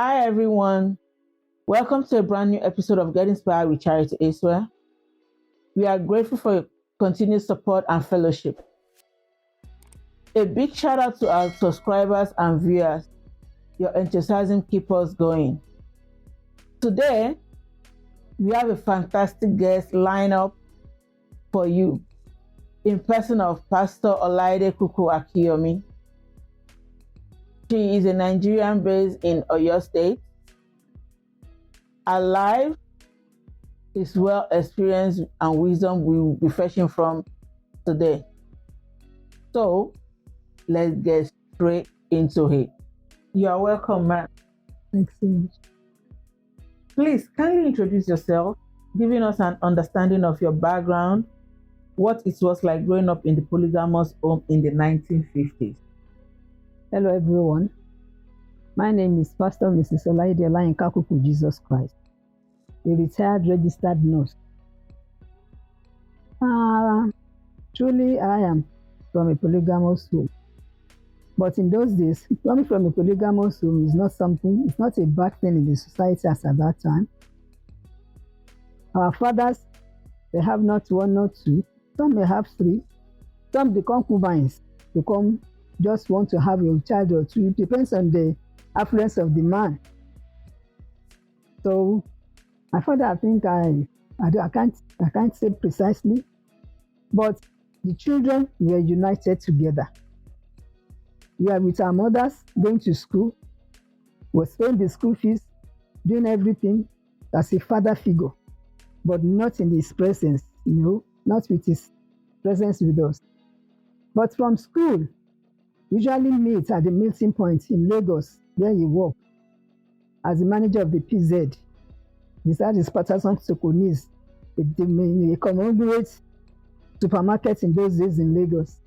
Hi, everyone. Welcome to a brand new episode of Get Inspired with Charity Acewell. We are grateful for your continued support and fellowship. A big shout out to our subscribers and viewers. Your enthusiasm keeps us going. Today, we have a fantastic guest lineup for you in person of Pastor Olayide Kuku-Akinyomi. She is a Nigerian based in Oyo State. Her life is well experienced and wisdom we will be fetching from today. So let's get straight into it. You are welcome, ma'am. Thanks so much. Please kindly introduce yourself, giving us an understanding of your background, what it was like growing up in the polygamous home in the 1950s. Hello, everyone. My name is Pastor Mrs. Olayide Kuku-Akinyomi Jesus Christ, a retired registered nurse. Truly, I am from a polygamous home. But in those days, coming from a polygamous home is not a bad thing in the society as at that time. Our fathers, they have not one, not two. Some may have three. Some, the concubines, just want to have a child or two. It depends on the affluence of the man. So my father, I think I can't say precisely, but the children were united together. We are with our mothers going to school, was paying the school fees, doing everything as a father figure, but not in his presence, not with his presence with us. But from school, usually meet at the meeting point in Lagos, where he worked as the manager of the PZ. That is Patterson Sokonis, a conglomerate supermarket in those days in Lagos.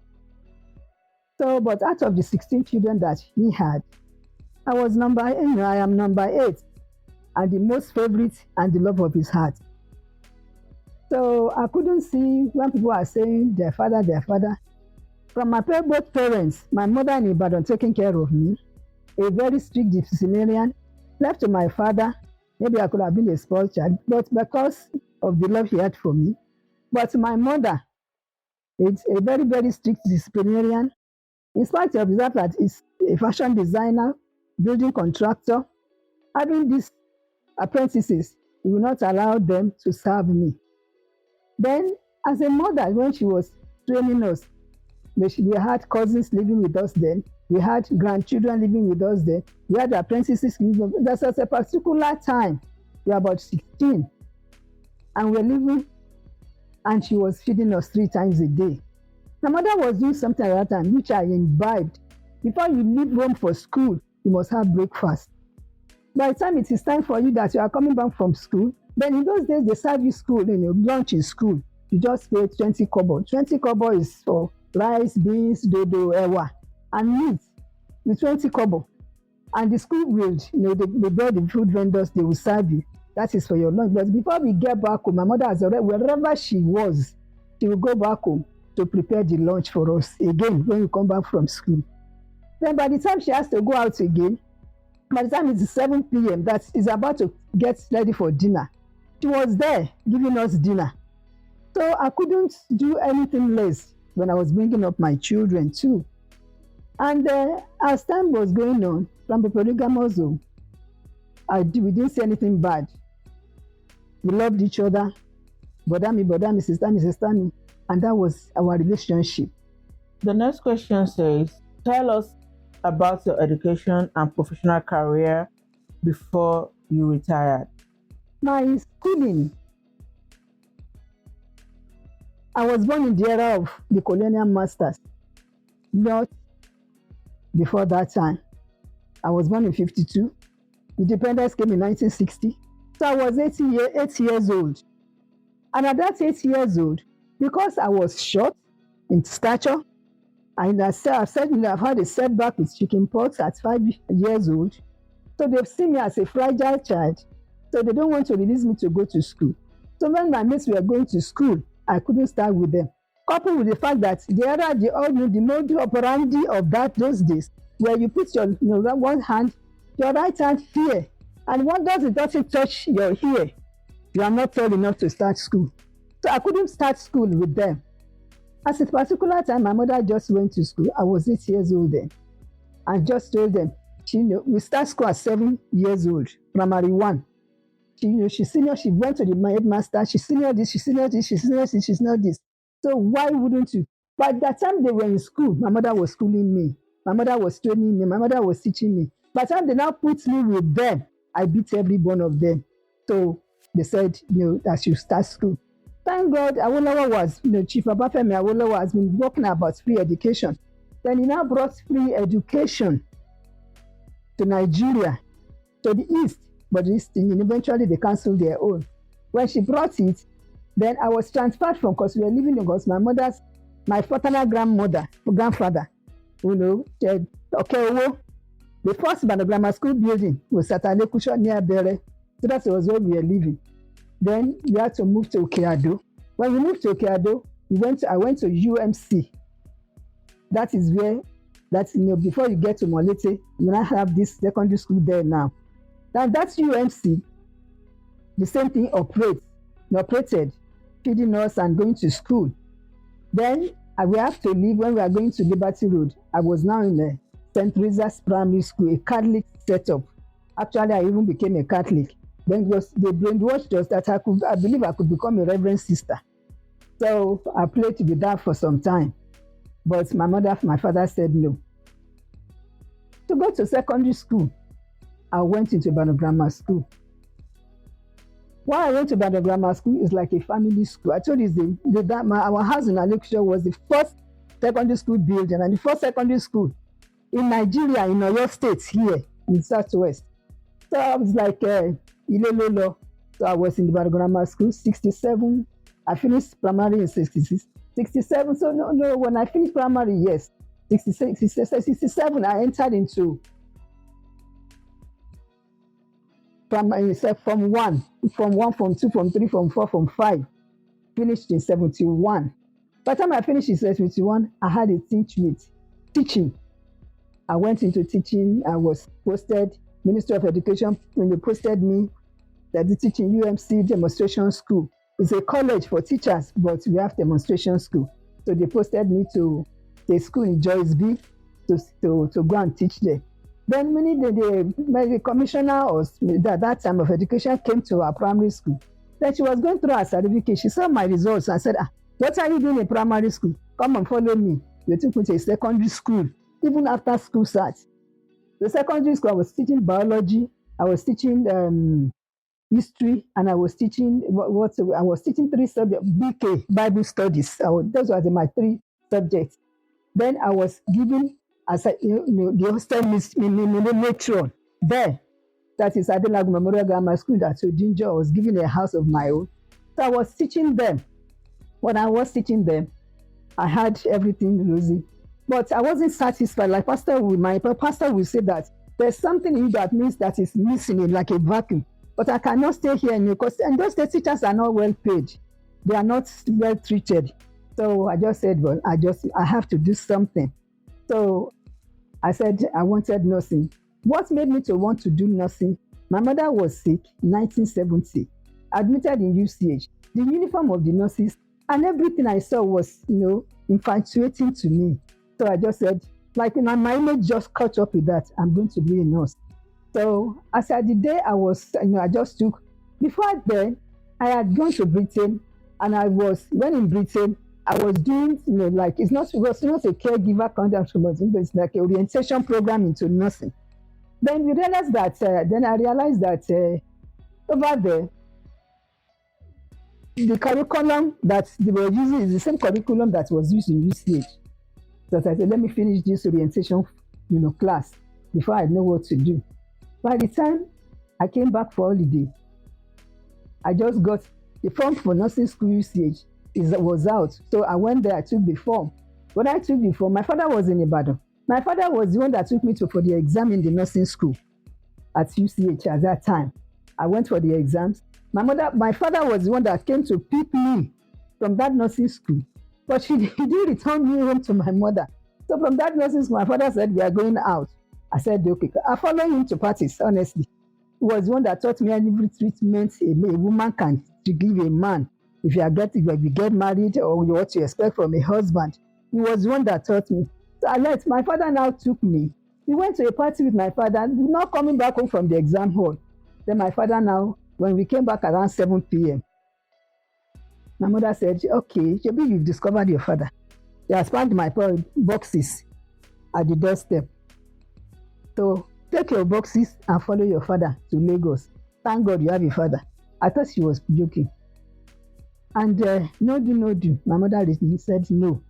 So, but out of the 16 children that he had, I am number 8, and the most favorite and the love of his heart. So I couldn't see when people are saying their father. From my both parents, my mother in Ibadan taking care of me, a very strict disciplinarian, left to my father. Maybe I could have been a spoiled child, but because of the love he had for me. But my mother is a very, very strict disciplinarian. In spite of that, that is a fashion designer, building contractor, having these apprentices, he will not allow them to serve me. Then, as a mother, when she was training us, we had cousins living with us then. We had grandchildren living with us then. We had apprentices living with us. There was a particular time, we were about 16, and we were living, and she was feeding us 3 times a day. My mother was doing something at that time, which I imbibed. Before you leave home for school, you must have breakfast. By the time it is time for you that you are coming back from school, then in those days, they serve you lunch in school. You just pay 20 kobo. 20 kobo is for rice, beans, dodo, ewa, and meat with 20 kobo. And the school will, they brought the food vendors, they will serve you. That is for your lunch. But before we get back home, my mother has already, wherever she was, she will go back home to prepare the lunch for us again when we come back from school. Then by the time she has to go out again, by the time it's 7 p.m., that is about to get ready for dinner, she was there giving us dinner. So I couldn't do anything less when I was bringing up my children too. And as time was going on, from the polygamous home, we didn't see anything bad. We loved each other, brother me, sister me, and that was our relationship. The next question says, tell us about your education and professional career before you retired. My schooling. I was born in the era of the colonial masters, not before that time. I was born in 52. Independence came in 1960. So I was 8 years old. And at that 8 years old, because I was short in stature, and I've had a setback with chickenpox at 5 years old. So they've seen me as a fragile child. So they don't want to release me to go to school. So when my mates were going to school, I couldn't start with them. Coupled with the fact that the modus operandi of those days, where you put your one hand your right hand here. And once it doesn't touch your ear, you are not tall enough to start school. So I couldn't start school with them. At a particular time, my mother just went to school. I was 8 years old then. And just told them, we start school at 7 years old, primary one. She senior, she went to the headmaster, she senior this, she senior this, she senior this, she senior this. So why wouldn't you? By that time they were in school, my mother was schooling me. My mother was training me. My mother was teaching me. By the time they now put me with them, I beat every one of them. So they said, I should start school. Thank God, Awolowo was, Chief Obafemi Awolowo has been working about free education. Then he now brought free education to Nigeria, to the East, but eventually they canceled their own. When she brought it, then I was transferred from, because we were living in Lagos, my paternal grandfather, Okeowo. The first grammar school building was at Alekusho near Bere. So that was where we were living. Then we had to move to Okeado. When we moved to Okeado, I went to UMC. That is where, before you get to Molete, you now have this secondary school there now. Now that's UMC. The same thing operated, feeding us and going to school. Then we have to leave when we are going to Liberty Road. I was now in the St. Teresa's Primary School, a Catholic setup. Actually, I even became a Catholic. Then they brainwashed us that I believe I could become a Reverend sister. So I played with that for some time. But my father said no. To go to secondary school, I went into Ibadan Grammar School. Why I went to Ibadan Grammar School is like a family school. I told you our house in Alekusho was the first secondary school building and the first secondary school in Nigeria, in Oyo State here in Southwest. So I was like Ilololo. So I was in the Ibadan Grammar School, 67. I finished primary in 66. 67, so no, when I finished primary, yes. 66, 67, I entered into primary, from 1, from 2, from 3, from 4, from 5. Finished in 71. By the time I finished in 71, I had a teaching. I went into teaching. I was posted, Ministry of Education, when they posted me, that the teaching UMC demonstration school. It's a college for teachers, but we have demonstration school. So they posted me to the school in Joyce B to go and teach there. Then when the commissioner at that time of education came to our primary school. Then she was going through her certificate. She saw my results and said, what are you doing in primary school? Come and follow me. You took me to a secondary school, even after school starts. The secondary school, I was teaching biology. I was teaching history, and I was teaching I was teaching 3 subjects, BK, Bible studies. Those were my 3 subjects. Then I was given as the hostel matron there. That is Adelaide Memorial Grammar School that Odinjo. I was given a house of my own. So I was teaching them. When I was teaching them, I had everything rosy. But I wasn't satisfied. Like my pastor will say that there's something in you that means that is missing in like a vacuum. But I cannot stay here because those teachers are not well paid. They are not well treated. So I just said, well, I have to do something. So I said I wanted nursing. What made me to want to do nursing? My mother was sick in 1970, admitted in UCH. The uniform of the nurses and everything I saw was, infatuating to me. So I just said, my image just caught up with that. I'm going to be a nurse. So as at the day I was, I just took, before then, I had gone to Britain, and when in Britain, I was doing, it was not a caregiver contact, but it's like an orientation program into nursing. Then I realized that over there, the curriculum that they were using is the same curriculum that was used in UCH. So I said, let me finish this orientation, class before I know what to do. By the time I came back for holiday, I just got the form for nursing school UCH was out. So I went there, I took the form. When I took the form, my father was in Ibadan. My father was the one that took me for the exam in the nursing school at UCH at that time. I went for the exams. My father was the one that came to pick me from that nursing school. But he didn't return me home to my mother. So from that nursing school, my father said, we are going out. I said, okay. I follow him to parties, honestly. He was one that taught me every treatment a woman can to give a man. If you get married or what you expect from a husband. He was one that taught me. So my father now took me. We went to a party with my father, not coming back home from the exam hall. Then my father now, when we came back around 7 p.m., my mother said, okay, maybe you've discovered your father. He has found my boxes at the doorstep. So take your boxes and follow your father to Lagos. Thank God you have a father. I thought she was joking. And no do. My mother said no.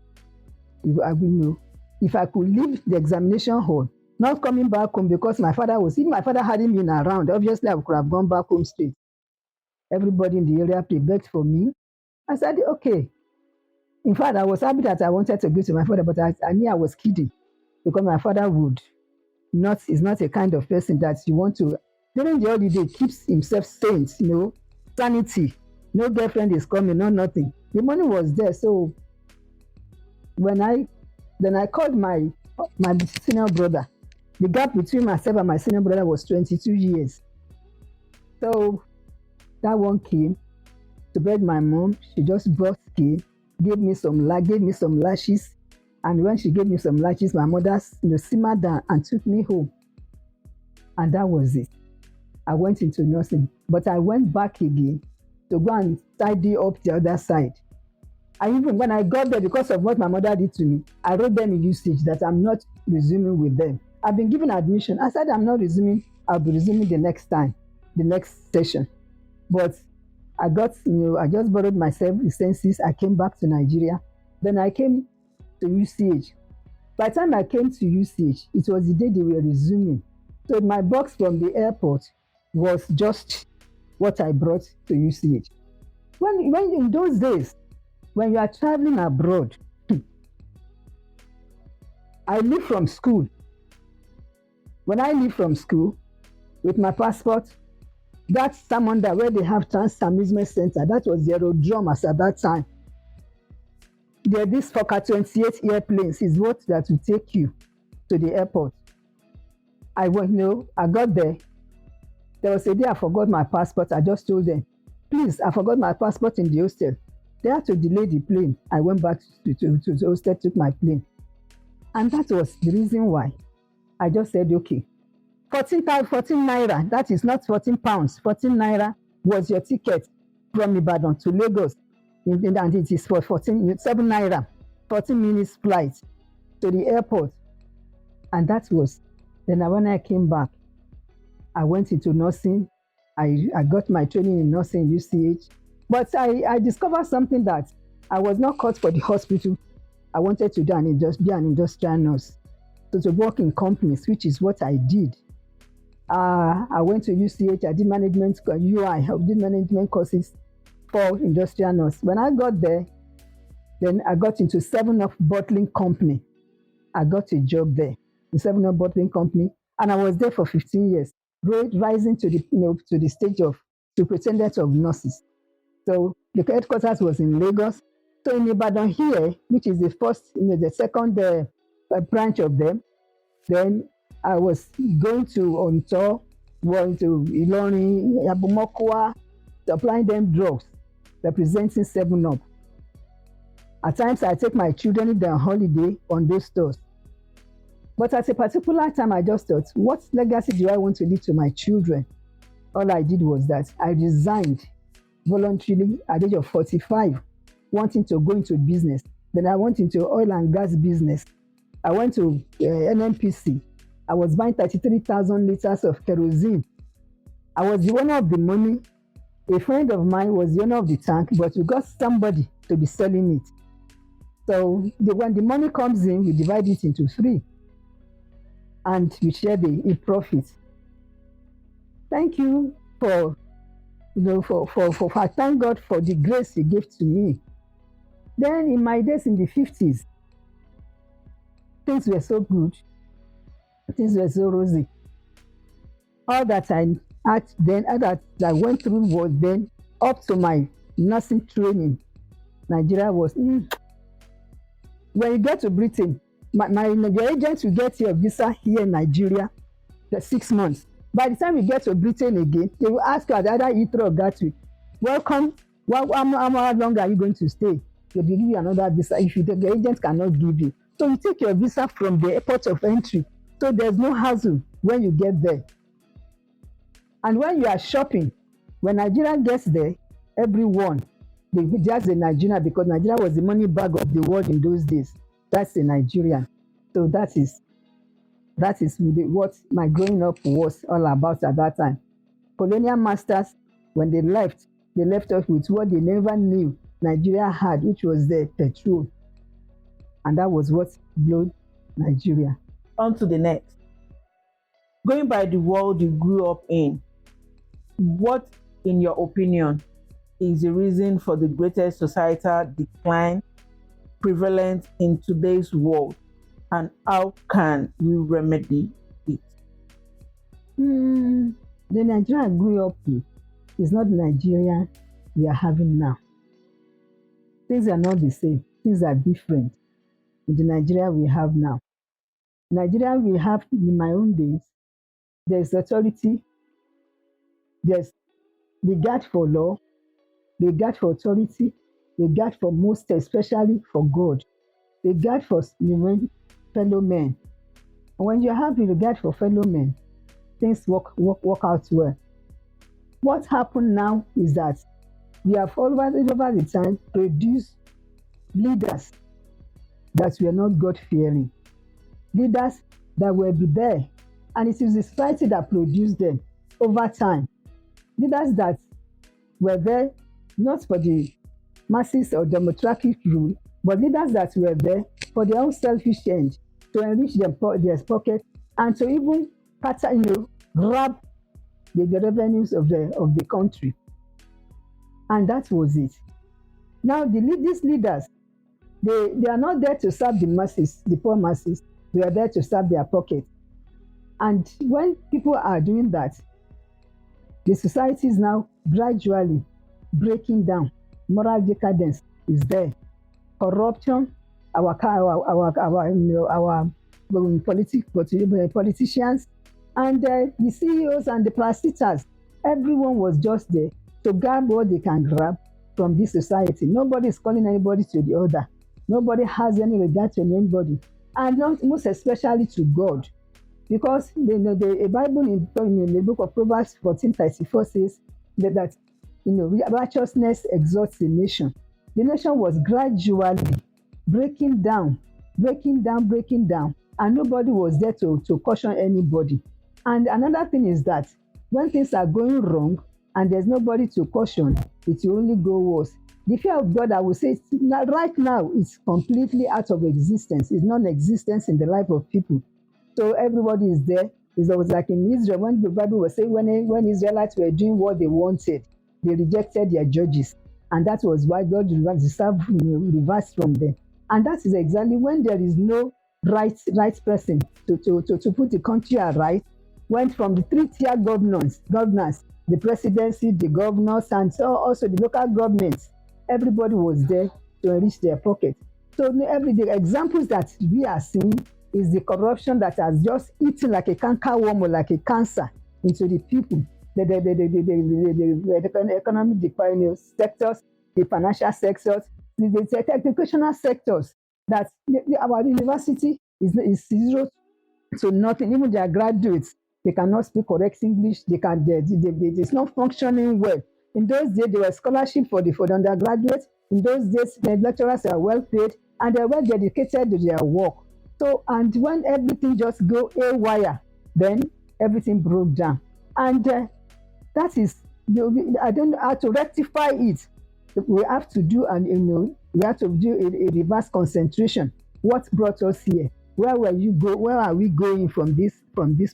I will know. If I could leave the examination hall, not coming back home because if my father hadn't been around, obviously I could have gone back home straight. Everybody in the area begged for me. I said, okay. In fact, I was happy that I wanted to go to my father, but I knew I was kidding because my father is not a kind of person that you want to, during the holiday, keeps himself sane, sanity. No girlfriend is coming, no nothing. The money was there. So then I called my senior brother. The gap between myself and my senior brother was 22 years. So that one came to beg my mom. She just brought skin, gave me some lashes. And when she gave me some lashes, my mother simmered down and took me home. And that was it. I went into nursing. But I went back again to go and tidy up the other side. And even when I got there, because of what my mother did to me, I wrote them in usage that I'm not resuming with them. I've been given admission. I said I'm not resuming. I'll be resuming the next time, the next session. But I just borrowed myself licenses. I came back to Nigeria. Then I came to UCH. By the time I came to UCH, it was the day they were resuming. So my box from the airport was just what I brought to UCH. When in those days, when you are traveling abroad, I leave from school. When I leave from school with my passport, that Samanda where they have Trans Amusement Center, that was the aerodrome as at that time. This Fokker 28 airplanes is what that will take you to the airport. I got there. There was a day I forgot my passport. I just told them, please, I forgot my passport in the hostel. They had to delay the plane. I went back to the hostel, took my plane. And that was the reason why I just said, okay, 14 naira, that is not 14 pounds, 14 naira was your ticket from Ibadan to Lagos. And it is for 7 naira, 14 minutes flight to the airport. And that was, then when I came back, I went into nursing. I got my training in nursing UCH. But I discovered something that I was not cut for the hospital. I wanted to be an industrial nurse. So to work in companies, which is what I did. I went to UCH, I did management courses for industrial nurse. When I got there, then I got into 7-Up bottling company. I got a job there, the 7-Up bottling company, and I was there for 15 years, rising to the stage of superintendent of nurses. So the headquarters was in Lagos. So in Ibadan here, which is the second branch of them, then I was going to Onto, going to Ilorin, Yabumokwa, supplying them drugs, representing 7-Up. At times, I take my children if they're on holiday on those stores. But at a particular time, I just thought, what legacy do I want to leave to my children? All I did was that I resigned voluntarily at the age of 45, wanting to go into business. Then I went into oil and gas business. I went to NNPC. I was buying 33,000 liters of kerosene. I was the owner of the money. A friend of mine was the owner of the tank, but we got somebody to be selling it. So when the money comes in, we divide it into 3, and we share the profit. Thank you for thank God for the grace He gave to me. Then in my days in the 50s, things were so good, things were so rosy. All that I had then, all that I went through was then up to my nursing training. Nigeria was when you get to Britain, your agent will get your visa here in Nigeria for 6 months. By the time you get to Britain again, they will ask you at either Heathrow or Gatwick, welcome, how long are you going to stay? They will give you another visa if the agent cannot give you. So you take your visa from the airport of entry. So there's no hassle when you get there. And when you are shopping, when Nigeria gets there, everyone, that's a Nigerian, because Nigeria was the money bag of the world in those days. That's a Nigerian. So that is what my growing up was all about at that time. Colonial masters, when they left us with what they never knew Nigeria had, which was the petrol. And that was what blew Nigeria. On to the next. Going by the world you grew up in, what, in your opinion, is the reason for the greatest societal decline prevalent in today's world, and how can we remedy it? The Nigeria I grew up with is not the Nigeria we are having now. Things are not the same. Things are different in the Nigeria we have now. Nigeria we have in my own days, there's authority, there's regard for law, regard for authority, regard for most, especially for God, regard for fellow men. And when you have regard for fellow men, things work out well. What happened now is that we have over the time produced leaders that were not God-fearing, leaders that will be there, and it is the society that produced them over time. Leaders that were there not for the masses or democratic rule, but leaders that were there for their own selfish end, to enrich their pocket and to even grab the revenues of the country. And that was it. Now these leaders, they are not there to serve the masses, the poor masses. They are there to serve their pocket. And when people are doing that, the society is now gradually breaking down. Moral decadence is there. Corruption, our politicians, and the CEOs and the parasiters, everyone was just there to grab what they can grab from this society. Nobody is calling anybody to the other. Nobody has any regard to anybody, and not most especially to God, because the Bible in the book of Proverbs 14:34 says that righteousness exalts a nation. The nation was gradually breaking down, and nobody was there to caution anybody. And another thing is that when things are going wrong and there's nobody to caution, it will only go worse. The fear of God, I would say, right now, is completely out of existence. It's non-existence in the life of people. So everybody is there. It's always like in Israel, when the Bible was saying when Israelites were doing what they wanted, they rejected their judges. And that was why God reversed from them. And that is exactly when there is no right person to put the country right. Went from the three-tier governors, the presidency, the governors, and so also the local governments. Everybody was there to enrich their pocket. So the examples that we are seeing is the corruption that has just eaten like a cankerworm or like a cancer into the people. The economic sectors, the financial sectors, the educational sectors, that our university is zero to nothing. Even their graduates, they cannot speak correct English. It's not functioning well. In those days, there were scholarships for the undergraduates. In those days, the lecturers are well paid and they are well dedicated to their work. So, and when everything just go haywire, then everything broke down. And that is, I don't know how to rectify it. We have to do, we have to do a reverse concentration. What brought us here? Where are we going from this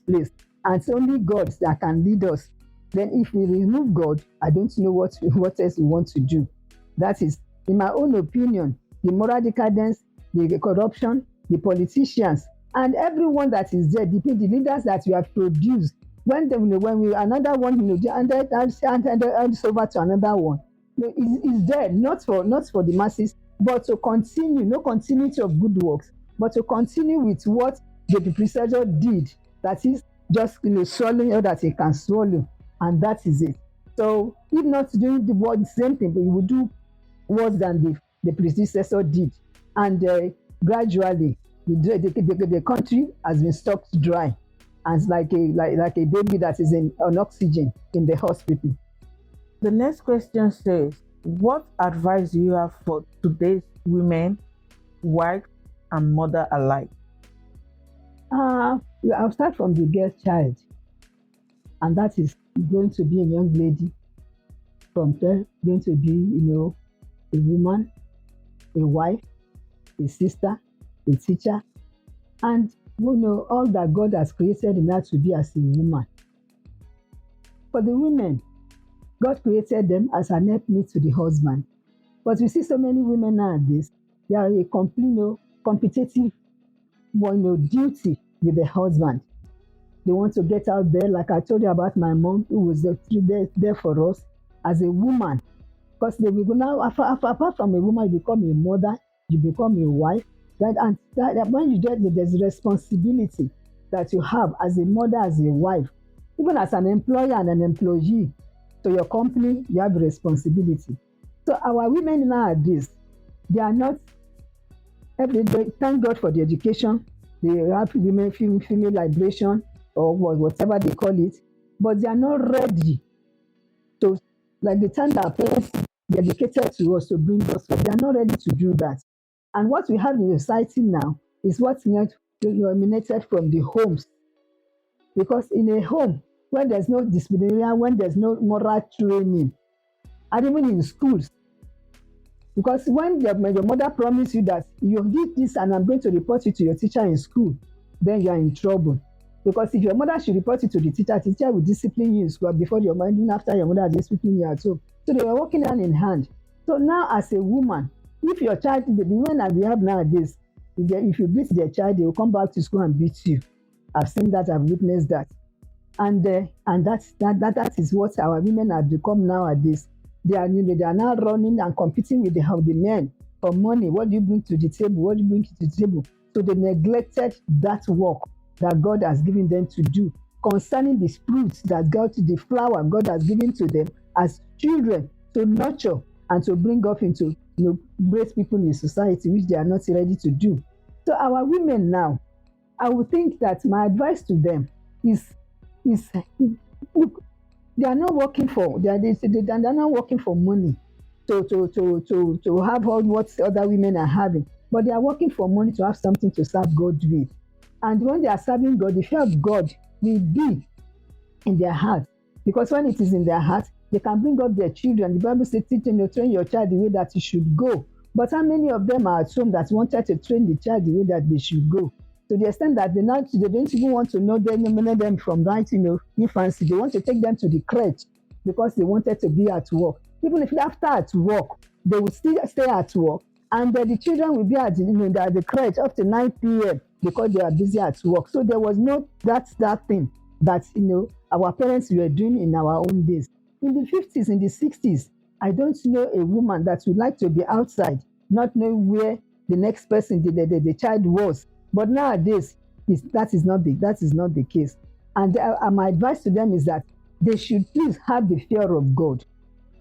place? And it's only God that can lead us. Then if we remove God, I don't know what else we want to do. That is, in my own opinion, the moral decadence, the corruption, the politicians, and everyone that is there, the leaders that we have produced. When we another one, and over to another one, is there not for the masses, but to continue, no continuity of good works, but to continue with what the predecessor did, that is just swallowing all that he can swallow, and that is it. So if not doing the same thing, but he will do worse than the predecessor did. And gradually, the country has been stopped dry, and it's like a baby that is on oxygen in the hospital. The next question says, what advice do you have for today's women, wives, and mother alike? I'll start from the girl child, and that is going to be a young lady. From there, going to be, a woman, a wife, a sister, a teacher, and all that God has created in her to be as a woman. For the women, God created them as an helpmeet to the husband. But we see so many women nowadays, they are a complete, competitive duty with the husband. They want to get out there, like I told you about my mom, who was there for us as a woman. Because they will now, apart from a woman, you become a mother, you become a wife. And when you get there's responsibility that you have as a mother, as a wife, even as an employer and an employee to your company, you have responsibility. So our women nowadays, they are not, thank God for the education, the happy women female liberation, or whatever they call it, but they are not ready to, like the time that our parents dedicated to us to bring us up, they are not ready to do that. And what we have in society now is what's eliminated from the homes. Because in a home, when there's no disciplinarian, when there's no moral training, and even in schools, because when your mother promises you that you did this and I'm going to report you to your teacher in school, then you are in trouble. Because if your mother should report you to the teacher will discipline you in school before your mother, even after your mother disciplines you at home. So they were working hand in hand. So now as a woman, if your child, the women that we have nowadays, if you beat their child, they will come back to school and beat you. I've seen that, I've witnessed that. And that is what our women have become nowadays. They are now running and competing with the men for money. What do you bring to the table? What do you bring to the table? So they neglected that work that God has given them to do concerning the fruits that the flower God has given to them as children to nurture and to bring up into great people in society, which they are not ready to do. So our women now, I would think that my advice to them is look, they are not working for they are not working for money to have all what other women are having, but they are working for money to have something to serve God with. And when they are serving God, the fear of God will be in their heart, because when it is in their heart, they can bring up their children. The Bible says, train your child the way that he should go. But how many of them are at home that wanted to train the child the way that they should go? To the extent that they don't even want to know them from right, infancy. They want to take them to the crèche because they wanted to be at work. Even if after at work, they will still stay at work, and the children will be at the crèche up to 9 p.m. because they are busy at work. So there was no that thing that our parents were doing in our own days. In the 50s, in the 60s, I don't know a woman that would like to be outside, not knowing where the next person, the child was. But nowadays, that is not the case. And my advice to them is that they should please have the fear of God.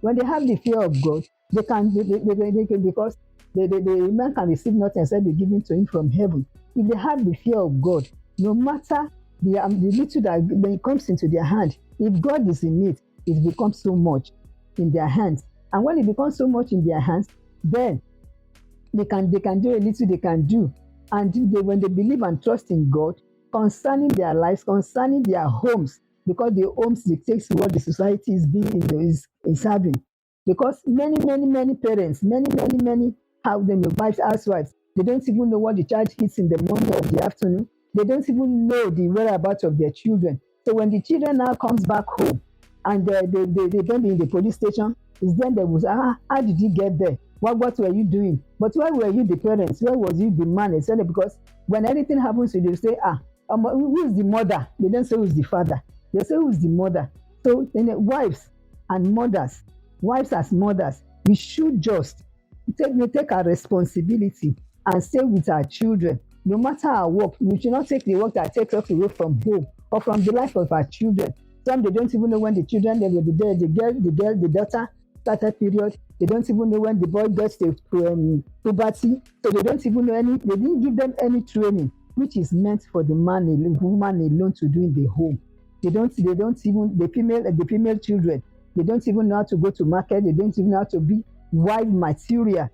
When they have the fear of God, they can because the man can receive nothing except be given to him from heaven. If they have the fear of God, no matter the little that when it comes into their hand, if God is in it, it becomes so much in their hands. And when it becomes so much in their hands, then they can do a little they can do. And when they believe and trust in God concerning their lives, concerning their homes, because the homes dictates what the society is having. Because many parents, many have them wives, housewives, they don't even know what the child eats in the morning or the afternoon. They don't even know the whereabouts of their children. So when the children now comes back home and they don't be in the police station, it's then they will say, how did you get there? What were you doing? But where were you the parents? Where was you the man? Etc. Because when anything happens, they say, who is the mother? They don't say who's the father. They say who's the mother. So wives and mothers, wives as mothers, we should just take our responsibility and stay with our children. No matter our work, we should not take the work that takes us away from home or from the life of our children. Some they don't even know when the children they will be there, the daughter started period. They don't even know when the boy gets to puberty. So they don't even know any. They didn't give them any training, which is meant for the woman alone to do in the home. They don't even the female children. They don't even know how to go to market. They don't even know how to be wife material.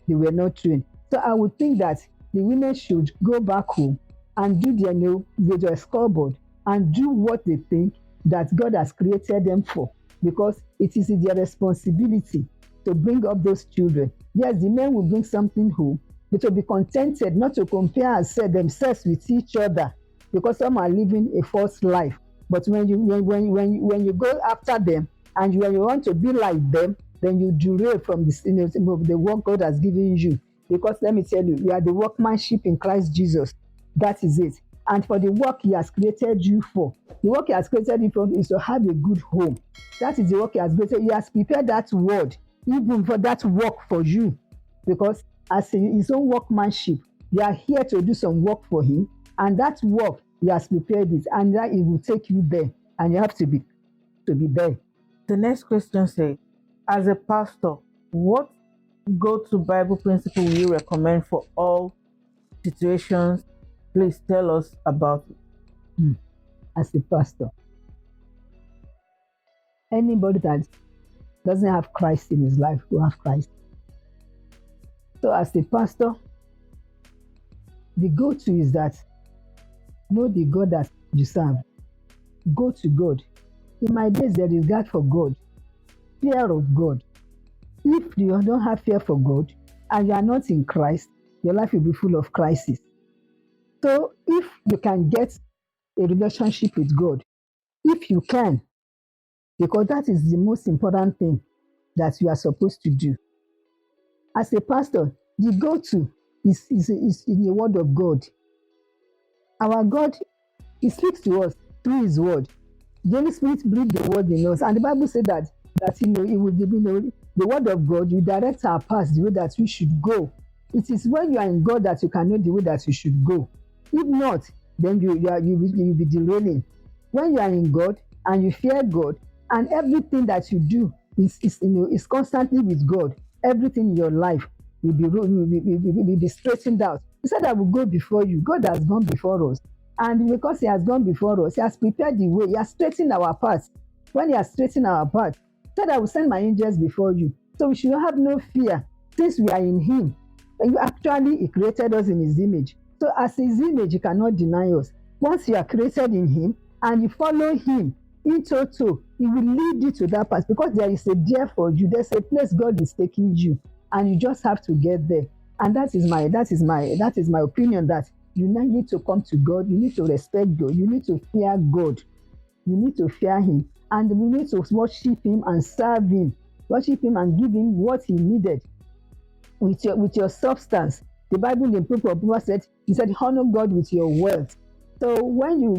They were not trained. So I would think that the women should go back home and do their scoreboard and do what they think that God has created them for, because it is their responsibility to bring up those children. Yes, the men will bring something home, but to be contented, not to compare themselves with each other, because some are living a false life. But when you go after them and when you want to be like them, then you derail from the work God has given you. Because let me tell you, we are the workmanship in Christ Jesus. That is it. And for the work He has created you for, the work He has created you for is to have a good home. That is the work He has created. He has prepared that word, even for that work for you. Because as His own workmanship, you are here to do some work for Him, and that work He has prepared it, and that He will take you there, and you have to be there. The next question says, as a pastor, what go-to Bible principle will you recommend for all situations? Please tell us about it. As a pastor, anybody that doesn't have Christ in his life will have Christ. So as a pastor, the go-to is that know the God that you serve. Go to God. In my days, there is God for God, fear of God. If you don't have fear for God and you are not in Christ, your life will be full of crisis. So if you can get a relationship with God, if you can, because that is the most important thing that you are supposed to do. As a pastor, the go-to is in the word of God. Our God, He speaks to us through His word. The Holy Spirit breathes the word in us. And the Bible said that it will be the word of God will direct our paths the way that we should go. It is when you are in God that you can know the way that you should go. If not, then you will be derailing. When you are in God and you fear God, and everything that you do is constantly with God, everything in your life will be straightened out. He said, I will go before you. God has gone before us. And because He has gone before us, He has prepared the way. He has straightened our path. When He has straightened our path, He said, I will send my angels before you. So we should have no fear since we are in Him. And actually, He created us in His image. So as His image, He cannot deny us. Once you are created in Him and you follow Him in total, He will lead you to that path, because there is a there for you. There's a place God is taking you, and you just have to get there. And that is my opinion, that you need to come to God. You need to respect God. You need to fear God. You need to fear Him, and we need to worship Him and serve Him. Worship Him and give Him what He needed with your substance. The Bible in the book of Proverbs said, He said, honor God with your wealth. So when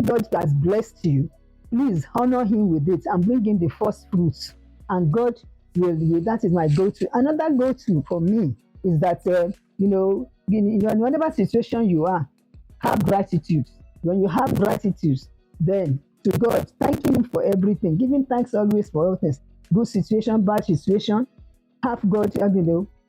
God has blessed you, please honor Him with it and bring in the first fruits. And God will. That is my go-to. Another go-to for me is that in whatever situation you are, have gratitude. When you have gratitude, then to God, thanking Him for everything, giving thanks always for all things, good situation, bad situation, have God,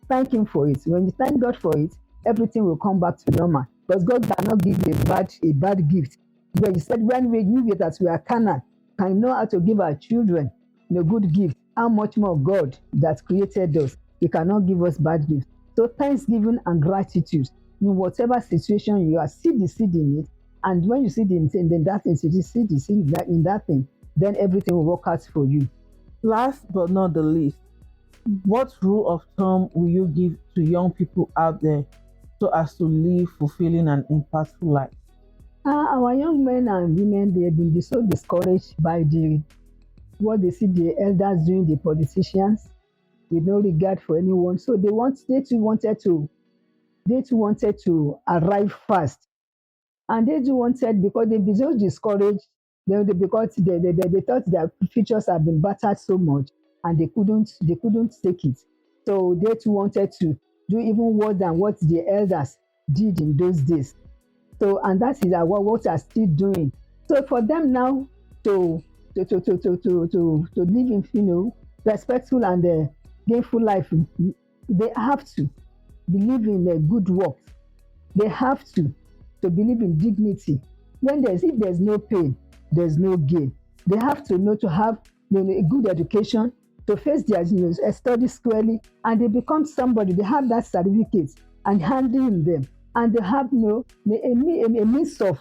thank Him for it. When you thank God for it, everything will come back to normal. Because God cannot give you a bad gift. When He said, when we give it as we are carnal, can know how to give our children a good gift, how much more God that created us, He cannot give us bad gifts. So thanksgiving and gratitude in whatever situation you are, see the seed in it, and when you see the in that thing, see the seed in that thing, then everything will work out for you. Last but not the least, what rule of thumb will you give to young people out there so as to live fulfilling and impactful life? Our young men and women, they have been so discouraged by what they see the elders doing, the politicians, with no regard for anyone. So they too wanted to arrive fast, and they too wanted, because they've been so discouraged. Because they thought their futures have been battered so much, and they couldn't take it. So they too wanted to do even worse than what the elders did in those days. So, and that is what they are still doing. So for them now to live in, respectful and gainful life, they have to believe in good works. They have to believe in dignity. If there's no pain, there's no gain. They have to know to have a good education, to face their study squarely, and they become somebody. They have that certificate and handling them, and they have a means of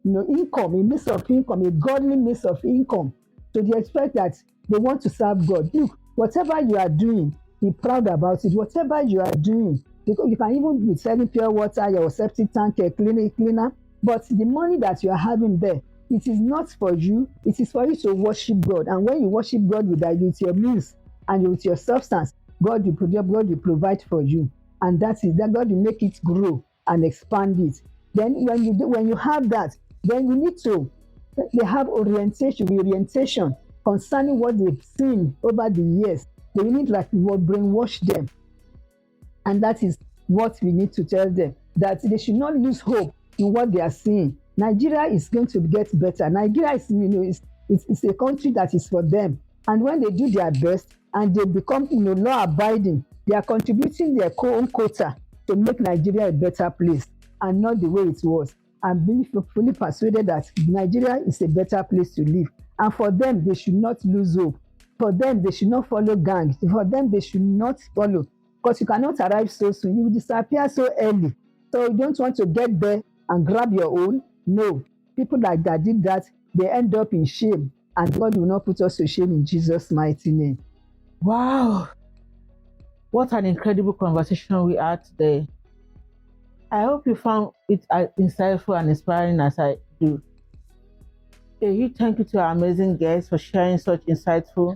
income, a means of income, a godly means of income, to the extent that they want to serve God. Look, whatever you are doing, be proud about it. Whatever you are doing, because you can even be selling pure water, your septic tank, a cleaner, but the money that you are having there, it is not for you, it is for you to worship God. And when you worship God with your means and with your substance, God will provide for you. And that God will make it grow and expand it. Then when you have that, then you need to they have orientation concerning what they've seen over the years. They need brainwash them. And that is what we need to tell them, that they should not lose hope in what they are seeing. Nigeria is going to get better. Nigeria is a country that is for them. And when they do their best and they become law abiding, they are contributing their own quota to make Nigeria a better place and not the way it was. I'm fully persuaded that Nigeria is a better place to live. And for them, they should not lose hope. For them, they should not follow gangs. For them, they should not follow. Because you cannot arrive so soon. You will disappear so early. So you don't want to get there and grab your own. No. People like that did that, they end up in shame. And God will not put us to shame in Jesus' mighty name. Wow. What an incredible conversation we had today. I hope you found it as insightful and inspiring as I do. A huge thank you to our amazing guests for sharing such insightful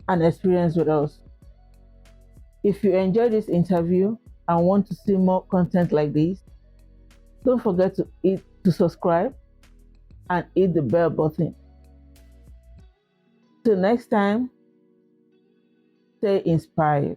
and experience with us. If you enjoyed this interview and want to see more content like this, don't forget to subscribe and hit the bell button. Till next time, stay inspired.